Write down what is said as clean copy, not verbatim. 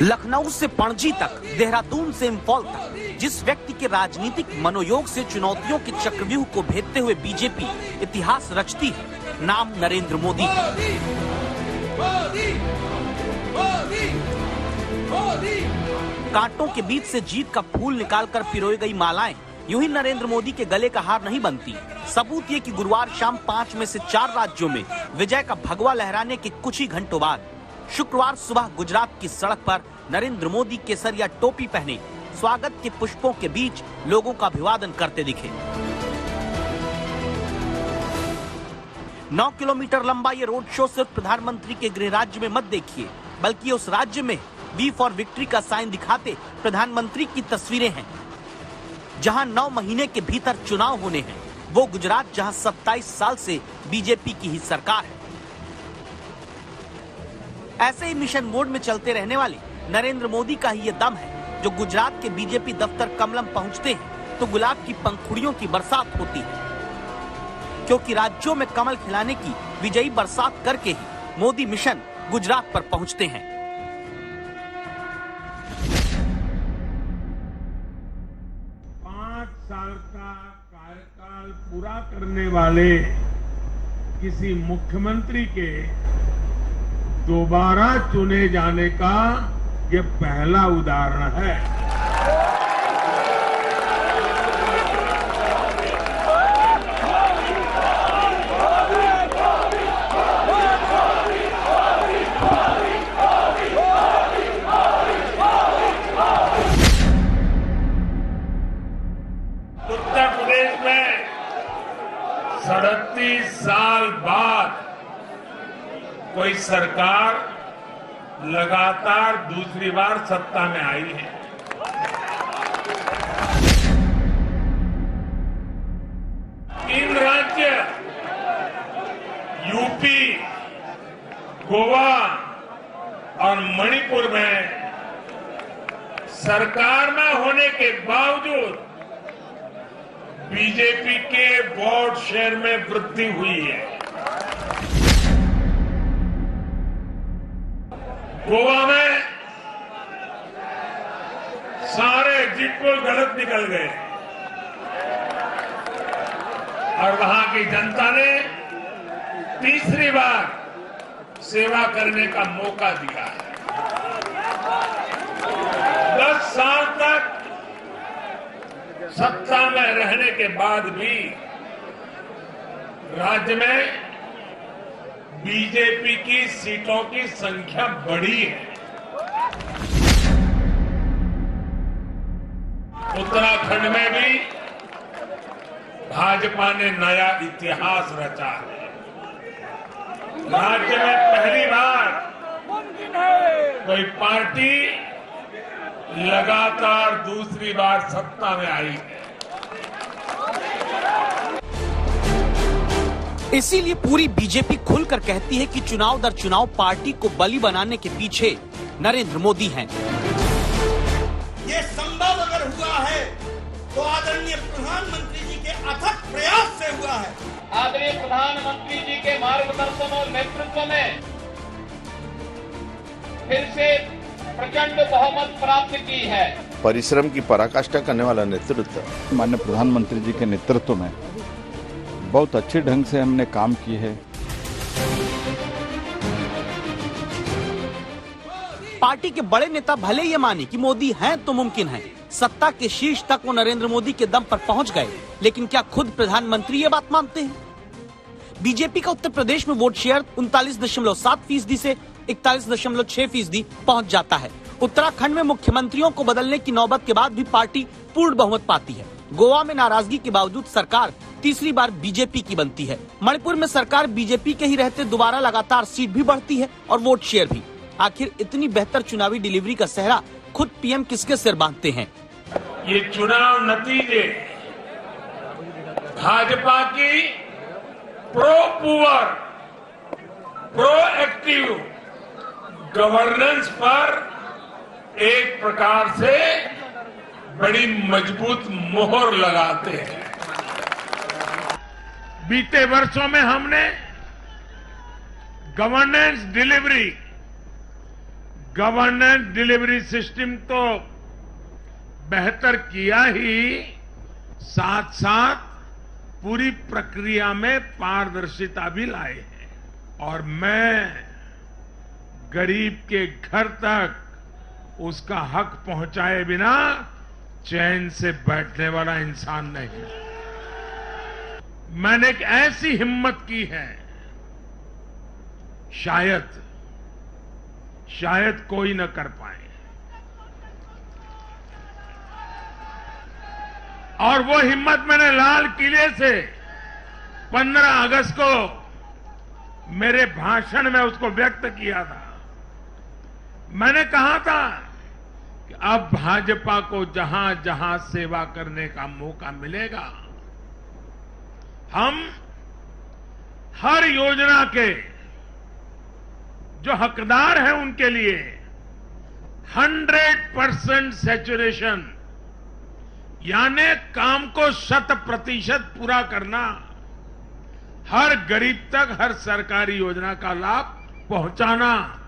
लखनऊ से पणजी तक, देहरादून से इंफॉल तक, जिस व्यक्ति के राजनीतिक मनोयोग से चुनौतियों के चक्रव्यूह को भेदते हुए बीजेपी इतिहास रचती है, नाम नरेंद्र मोदी। कांटों के बीच से जीत का फूल निकालकर पिरोई गई मालाएं यूं ही नरेंद्र मोदी के गले का हार नहीं बनती। सबूत ये कि गुरुवार शाम 5 में से 4 राज्यों में विजय का भगवा लहराने के कुछ ही घंटों बाद शुक्रवार सुबह गुजरात की सड़क पर नरेंद्र मोदी केसरिया टोपी पहने स्वागत के पुष्पों के बीच लोगों का अभिवादन करते दिखे। 9 किलोमीटर लंबा ये रोड शो सिर्फ प्रधानमंत्री के गृह राज्य में मत देखिए, बल्कि उस राज्य में वी फॉर विक्ट्री का साइन दिखाते प्रधानमंत्री की तस्वीरें हैं। जहां 9 महीने के भीतर चुनाव होने हैं, वो गुजरात जहां 27 साल से बीजेपी की ही सरकार है। ऐसे ही मिशन मोड में चलते रहने वाले नरेंद्र मोदी का ही ये दम है जो गुजरात के बीजेपी दफ्तर कमलम पहुंचते हैं तो गुलाब की पंखुड़ियों की बरसात होती है, क्योंकि राज्यों में कमल खिलाने की विजयी बरसात करके ही मोदी मिशन गुजरात पर पहुंचते हैं। 5 साल का कार्यकाल पूरा करने वाले किसी मुख्यमंत्री के दोबारा चुने जाने का ये पहला उदाहरण है। उत्तर प्रदेश में 37 साल बाद कोई सरकार लगातार दूसरी बार सत्ता में आई है। इन राज्य यूपी, गोवा और मणिपुर में सरकार में होने के बावजूद बीजेपी के वोट शेयर में वृद्धि हुई है। गोवा में सारे एग्जिट पोल गलत निकल गए और वहां की जनता ने तीसरी बार सेवा करने का मौका दिया है। 10 साल तक सत्ता में रहने के बाद भी राज्य में बीजेपी की सीटों की संख्या बढ़ी है। उत्तराखंड में भी भाजपा ने नया इतिहास रचा है। राज्य में पहली बार कोई पार्टी लगातार दूसरी बार सत्ता में आई है। इसीलिए पूरी बीजेपी खुलकर कहती है कि चुनाव दर चुनाव पार्टी को बलि बनाने के पीछे नरेंद्र मोदी हैं। ये संभव अगर हुआ है तो आदरणीय प्रधानमंत्री जी के अथक प्रयास से हुआ है। आदरणीय प्रधानमंत्री जी के मार्गदर्शन और नेतृत्व में फिर से प्रचंड बहुमत प्राप्त की है। परिश्रम की पराकाष्ठा करने वाला नेतृत्व माननीय प्रधानमंत्री जी के नेतृत्व में बहुत अच्छे ढंग से हमने काम किए हैं। पार्टी के बड़े नेता भले ये माने कि मोदी हैं तो मुमकिन है, सत्ता के शीर्ष तक वो नरेंद्र मोदी के दम पर पहुंच गए, लेकिन क्या खुद प्रधानमंत्री ये बात मानते हैं? बीजेपी का उत्तर प्रदेश में वोट शेयर 39.7% से 41.6% पहुंच जाता है। उत्तराखंड में मुख्यमंत्रियों को बदलने की नौबत के बाद भी पार्टी पूर्ण बहुमत पाती है। गोवा में नाराजगी के बावजूद सरकार तीसरी बार बीजेपी की बनती है। मणिपुर में सरकार बीजेपी के ही रहते दोबारा लगातार सीट भी बढ़ती है और वोट शेयर भी। आखिर इतनी बेहतर चुनावी डिलीवरी का सहरा खुद पीएम किसके सिर बांधते हैं? ये चुनाव नतीजे भाजपा की प्रो एक्टिव गवर्नेंस पर एक प्रकार से बड़ी मजबूत मोहर लगाते हैं। बीते वर्षों में हमने governance delivery governance delivery system तो बेहतर किया ही, साथ साथ पूरी प्रक्रिया में पारदर्शिता भी लाए हैं। और मैं गरीब के घर तक उसका हक पहुंचाए बिना चैन से बैठने वाला इंसान नहीं। मैंने एक ऐसी हिम्मत की है, शायद कोई न कर पाए। और वो हिम्मत मैंने लाल किले से 15 अगस्त को मेरे भाषण में उसको व्यक्त किया था। मैंने कहा था कि अब भाजपा को जहां जहां सेवा करने का मौका मिलेगा, हम हर योजना के जो हकदार हैं उनके लिए 100% सैचुरेशन, यानी काम को 100% पूरा करना, हर गरीब तक हर सरकारी योजना का लाभ पहुंचाना।